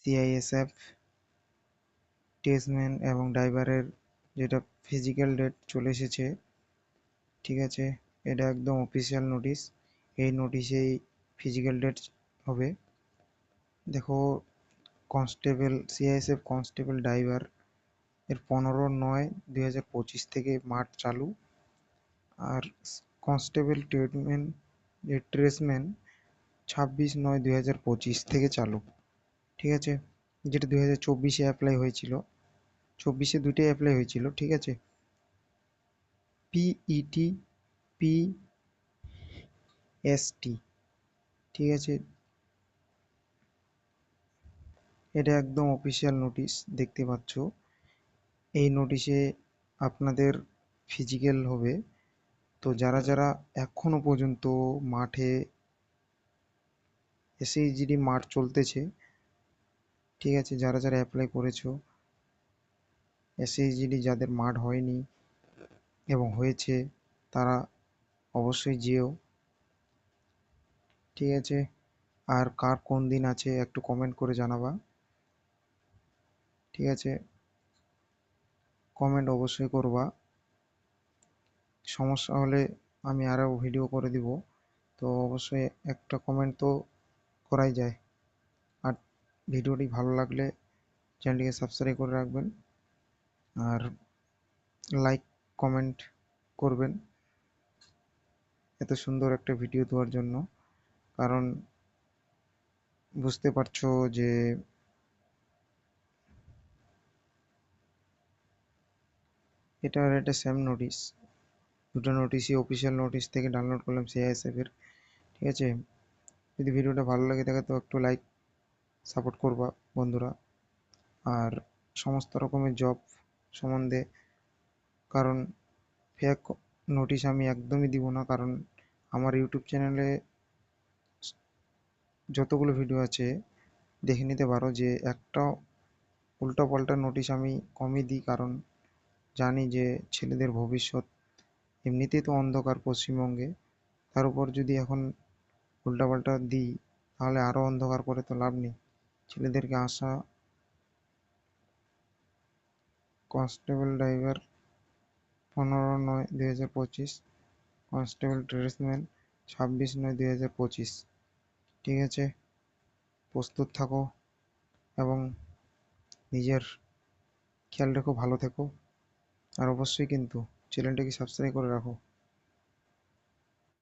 CISF টেস্টম্যান এবং ড্রাইভারের যেটা ফিজিক্যাল ডেট চলে এসেছে, ঠিক আছে? এটা একদম অফিসিয়াল নোটিশ। এই নোটিশেই ফিজিক্যাল ডেট হবে। দেখো, কনস্টেবল সিআইএসএফ কনস্টেবল ড্রাইভার এর 15/9/2025 থেকে মাঠ চালু। আর কনস্টেবল ট্রেডম্যান 26/9/2025 থেকে চালু, ঠিক আছে? যেটা 2024-এ অ্যাপ্লাই হয়েছিল, 24-এ দুটোই অ্যাপ্লাই হয়েছিল, ঠিক আছে? পিইটি, পিএসটি, ঠিক আছে? এটা একদম অফিসিয়াল নোটিশ, দেখতে পাচ্ছ। এই নোটিশে আপনাদের ফিজিক্যাল হবে। তো যারা যারা এখনো পর্যন্ত মাঠে এসএইচজিডি মাঠ চলতেছে, ঠিক আছে? যারা যারা অ্যাপ্লাই করেছো, এসএইচজিডি যাদের মাঠ হয়নি এবং হয়েছে, তারা অবশ্যই যেও, ঠিক আছে? আর কার কোন দিন আছে একটু কমেন্ট করে জানাবা, ঠিক আছে? কমেন্ট অবশ্যই করবা। সমস্যা হলে আমি আরও ভিডিও করে দিব। তো অবশ্যই একটা কমেন্ট তো করাই যায়। আর ভিডিওটি ভালো লাগলে চ্যানেলটিকে সাবস্ক্রাইব করে রাখবেন, আর লাইক কমেন্ট করবেন এত সুন্দর একটা ভিডিও দেওয়ার জন্য। কারণ বুঝতে পারছো যে এটার একটা সেম নোটিশ, দুটো নোটিশই অফিসিয়াল নোটিশ থেকে ডাউনলোড করলাম সিআইএসএফ এর, ঠিক আছে? যদি ভিডিওটা ভালো লাগে থাকে তো একটু লাইক সাপোর্ট করবা বন্ধুরা। আর সমস্ত রকমের জব সম্বন্ধে, কারণ ফেক নোটিশ আমি একদমই দিব না। কারণ আমার ইউটিউব চ্যানেলে যতগুলো ভিডিও আছে দেখে নিতে পারো যে একটা উল্টোপাল্টা নোটিশ আমি কমই দিই। কারণ জানি যে ছেলেদের ভবিষ্যৎ এমনিতেই তো অন্ধকার পশ্চিমবঙ্গে, তার উপর যদি এখন উল্টাপাল্টা দিই তাহলে আরও অন্ধকার করে তো লাভ নেই। ছেলেদেরকে আশা কনস্টেবল ড্রাইভার 15/9/2025, কনস্টেবল ট্রেডসম্যান 26/9/2025, ঠিক আছে? প্রস্তুত থাকো এবং নিজের খেয়াল রেখো, ভালো থেকো। আর অবশ্যই কিন্তু চ্যানেলটাকে সাবস্ক্রাইব করে রাখো।